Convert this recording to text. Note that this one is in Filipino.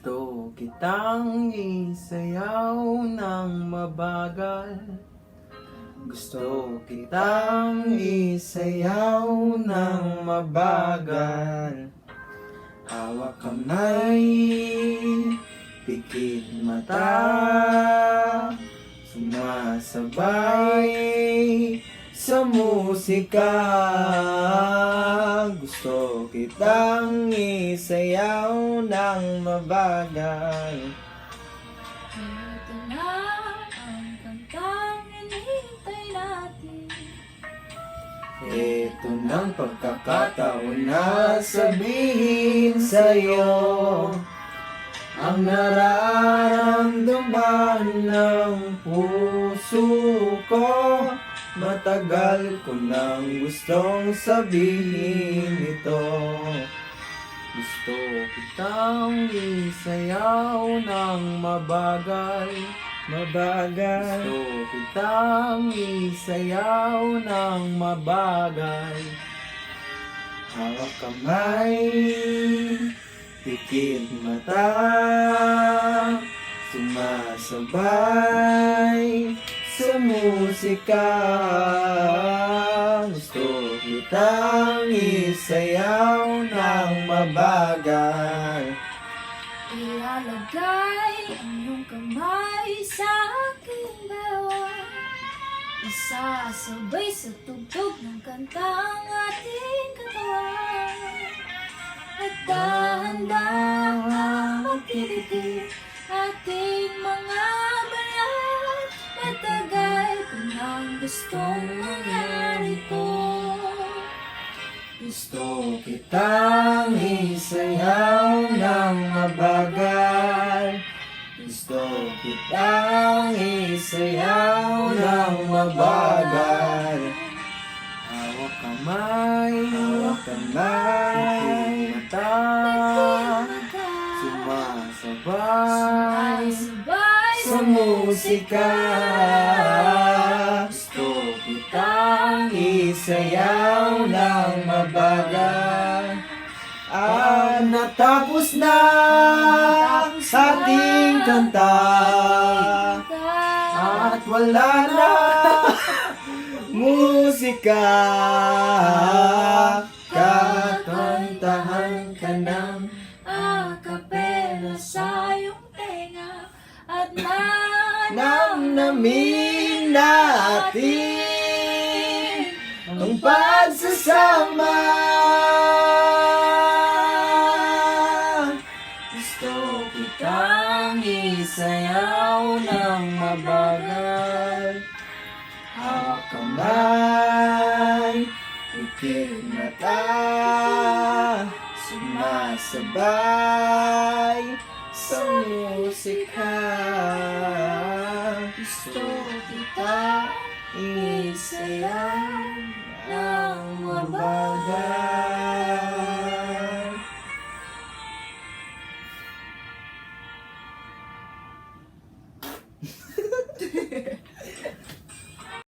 Gusto kitang isayaw ng mabagal. Gusto kitang isayaw ng mabagal. Hawak kamay, pikit mata, sumasabay sa musika. Gusto kitang isayaw ng mabagal. Ito na ang kantang hinihintay natin. Ito ng pagkakataon na sabihin sa'yo ang nararamdaman ng puso ko. Matagal ko nang gustong sabihin ito. Gusto kitang isayaw ng mabagal. Gusto kitang isayaw ng mabagal. Hawak kamay, pikit mata, sumasabay sa musika. Gusto kitang isayaw ng mabagal. Ilalagay ang iyong kamay sa aking gawa. Isasabay sa tugtog ng kantang ating katawan. At dahan-dahan magtitipid ating mga balat. Matagal ko nang gustong mangyari to. Gusto kitang isayaw ng mabagal. Gusto kitang isayaw ng mabagal. Hawak kamay, mata, sumasabay sa musika. Gusto kitang isayaw ng mabagal. Natapos na ating kanta at wala na musika. Kakantahan ka ng akapela sa iyong tenga. At namnamin natin ang pagsasama. Gusto kitang isayaw ng mabagal. Hawak kamay, pikit mata, sumasabay sa musika. Gusto kita isayaw